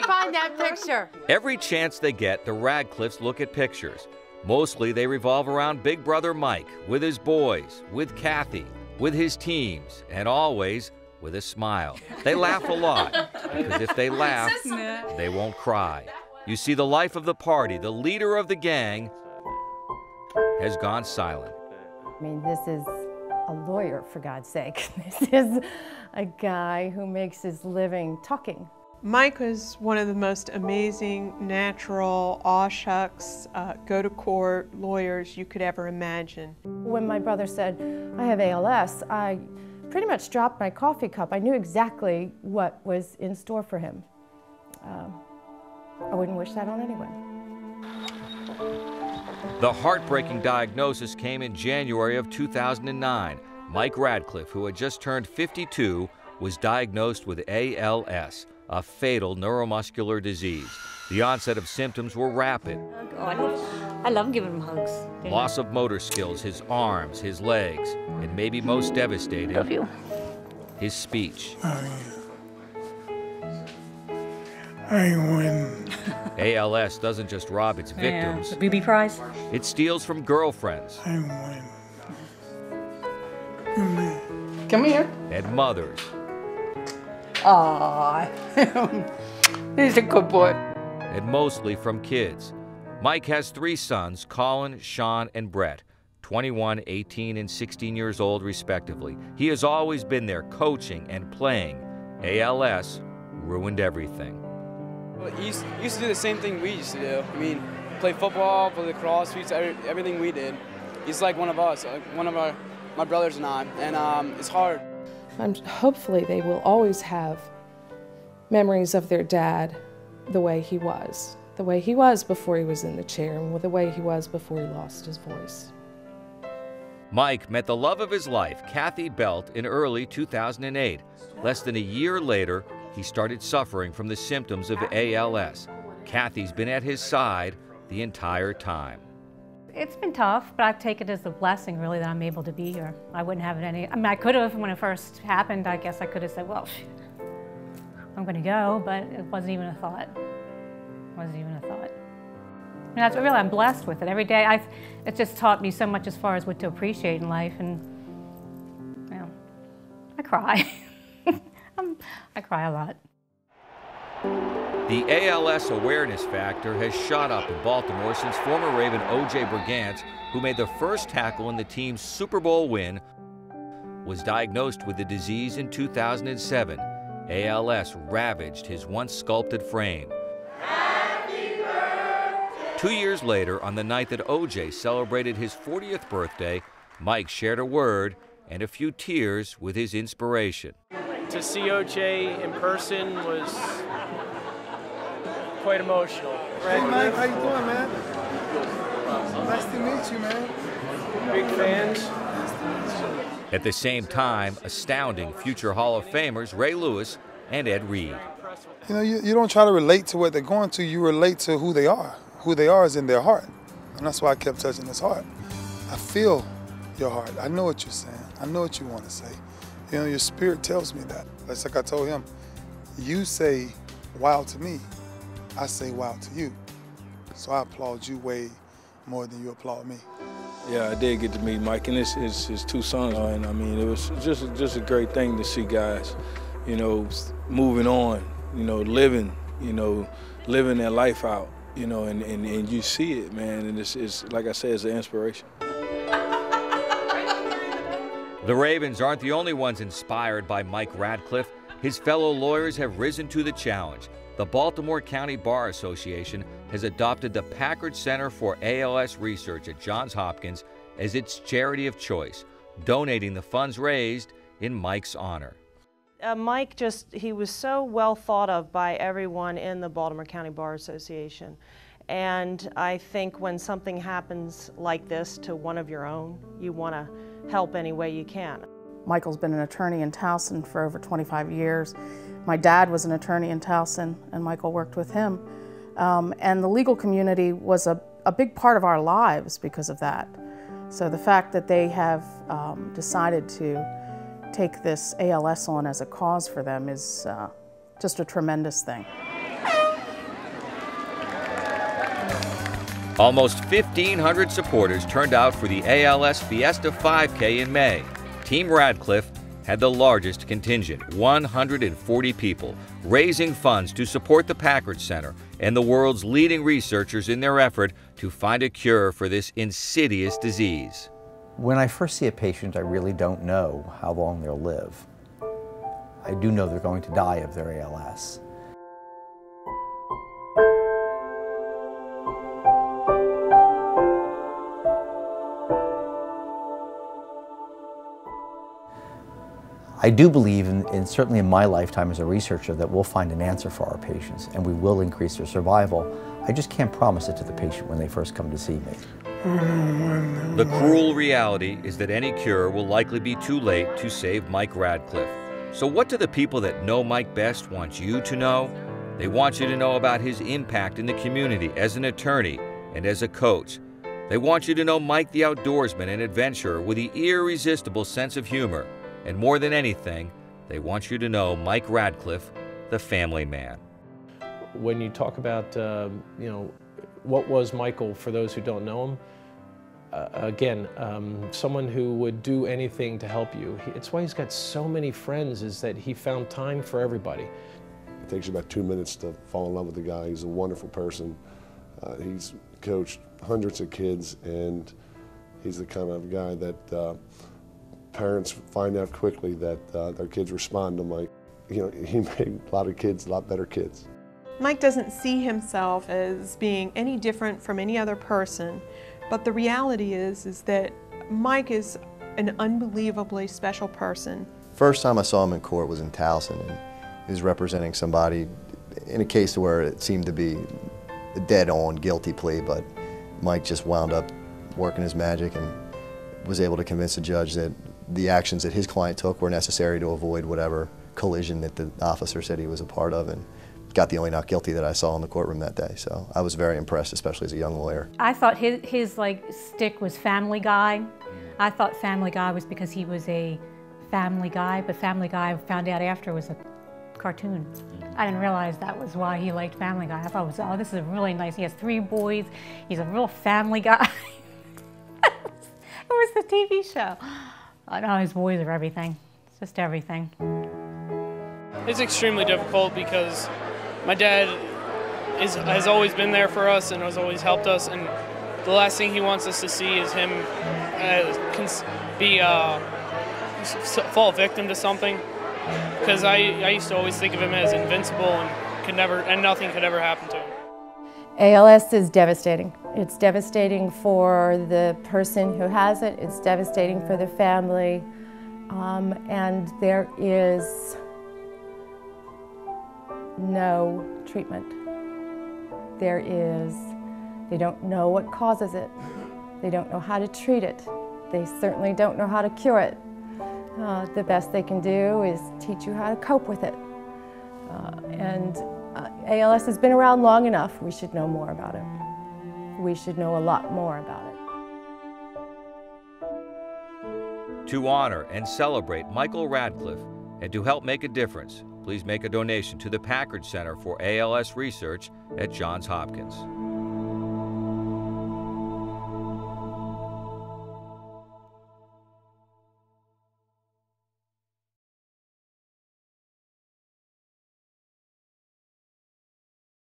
find that picture. Every chance they get, the Radcliffes look at pictures. Mostly they revolve around Big Brother Mike, with his boys, with Kathy, with his teams, and always with a smile. They laugh a lot, because if they laugh, they won't cry. You see, the life of the party, the leader of the gang, has gone silent. I mean, this is a lawyer, for God's sake. This is a guy who makes his living talking. Mike was one of the most amazing, natural, aw shucks, go to court lawyers you could ever imagine. When my brother said, I have ALS, I pretty much dropped my coffee cup. I knew exactly what was in store for him. I wouldn't wish that on anyone. The heartbreaking diagnosis came in January of 2009. Mike Radcliffe, who had just turned 52, was diagnosed with ALS, a fatal neuromuscular disease. The onset of symptoms were rapid. Oh God, I love giving him hugs. Loss of motor skills, his arms, his legs, and maybe most devastating, Love you. his speech. I win. ALS doesn't just rob its victims. The BB prize. It steals from girlfriends. I win. Come here. And mothers. Aww. He's a good boy. And mostly from kids. Mike has 3 sons, Colin, Sean, and Brett, 21, 18, and 16 years old respectively. He has always been there coaching and playing. ALS ruined everything. Well, he used to do the same thing we used to do. I mean, play football, play lacrosse, everything we did. He's like one of us, one of my brothers and I, and it's hard. Hopefully they will always have memories of their dad the way he was before he was in the chair, and the way he was before he lost his voice. Mike met the love of his life, Kathy Belt, in early 2008. Less than a year later, he started suffering from the symptoms of ALS. Kathy's been at his side the entire time. It's been tough, but I take it as a blessing, really, that I'm able to be here. I wouldn't have it I mean, I could have, when it first happened, I guess I could have said, well, I'm going to go, but it wasn't even a thought. It wasn't even a thought. And that's what really, I'm blessed with it. Every day, it's just taught me so much as far as what to appreciate in life, and, you know, I cry. I cry a lot. The ALS awareness factor has shot up in Baltimore since former Raven O.J. Brigance, who made the first tackle in the team's Super Bowl win, was diagnosed with the disease in 2007. ALS ravaged his once sculpted frame. 2 years later, on the night that O.J. celebrated his 40th birthday, Mike shared a word and a few tears with his inspiration. To see O.J. in person was quite emotional. Hey Mike, how you doing, man? Nice to meet you, man. Big fans. At the same time, astounding future Hall of Famers Ray Lewis and Ed Reed. You know, you don't try to relate to what they're going to, you relate to who they are. Who they are is in their heart. And that's why I kept touching his heart. I feel your heart. I know what you're saying. I know what you want to say. You know, your spirit tells me that. That's like I told him, you say wow to me, I say wow to you. So I applaud you way more than you applaud me. Yeah, I did get to meet Mike and his 2 sons, and I mean, it was just a great thing to see guys, you know, moving on, you know, living their life out, you know, and you see it, man, and it's like I said, it's an inspiration. The Ravens aren't the only ones inspired by Mike Radcliffe. His fellow lawyers have risen to the challenge. The Baltimore County Bar Association has adopted the Packard Center for ALS Research at Johns Hopkins as its charity of choice, donating the funds raised in Mike's honor. Mike he was so well thought of by everyone in the Baltimore County Bar Association. And I think when something happens like this to one of your own, you want to help any way you can. Michael's been an attorney in Towson for over 25 years. My dad was an attorney in Towson, and Michael worked with him. And the legal community was a big part of our lives because of that. So the fact that they have decided to take this ALS on as a cause for them is just a tremendous thing. Almost 1,500 supporters turned out for the ALS Fiesta 5K in May. Team Radcliffe had the largest contingent, 140 people, raising funds to support the Packard Center and the world's leading researchers in their effort to find a cure for this insidious disease. When I first see a patient, I really don't know how long they'll live. I do know they're going to die of their ALS. I do believe, certainly in my lifetime as a researcher, that we'll find an answer for our patients and we will increase their survival. I just can't promise it to the patient when they first come to see me. The cruel reality is that any cure will likely be too late to save Mike Radcliffe. So what do the people that know Mike best want you to know? They want you to know about his impact in the community as an attorney and as a coach. They want you to know Mike the outdoorsman and adventurer with the irresistible sense of humor. And more than anything, they want you to know Mike Radcliffe, the family man. When you talk about, what was Michael for those who don't know him, again, someone who would do anything to help you. It's why he's got so many friends, is that he found time for everybody. It takes you about 2 minutes to fall in love with the guy. He's a wonderful person. He's coached hundreds of kids, and he's the kind of guy that parents find out quickly that their kids respond to Mike. He made a lot of kids a lot better kids. Mike doesn't see himself as being any different from any other person, but the reality is that Mike is an unbelievably special person. First time I saw him in court was in Towson, and he was representing somebody in a case where it seemed to be a dead-on guilty plea, but Mike just wound up working his magic and was able to convince the judge that the actions that his client took were necessary to avoid whatever collision that the officer said he was a part of, and got the only not guilty that I saw in the courtroom that day. So I was very impressed, especially as a young lawyer. I thought his stick was Family Guy. I thought Family Guy was because he was a family guy, but Family Guy, I found out after, was a cartoon. I didn't realize that was why he liked Family Guy. I thought it was, oh, this is really nice. He has 3 boys. He's a real family guy. It was the TV show. I know his boys are everything. It's just everything. It's extremely difficult because my dad has always been there for us and has always helped us, and the last thing he wants us to see is him fall victim to something. Because I used to always think of him as invincible and nothing could ever happen to him. ALS is devastating. It's devastating for the person who has it. It's devastating for the family. And there is no treatment. They don't know what causes it. They don't know how to treat it. They certainly don't know how to cure it. The best they can do is teach you how to cope with it. ALS has been around long enough. We should know more about it. We should know a lot more about it. To honor and celebrate Michael Radcliffe and to help make a difference, please make a donation to the Packard Center for ALS Research at Johns Hopkins.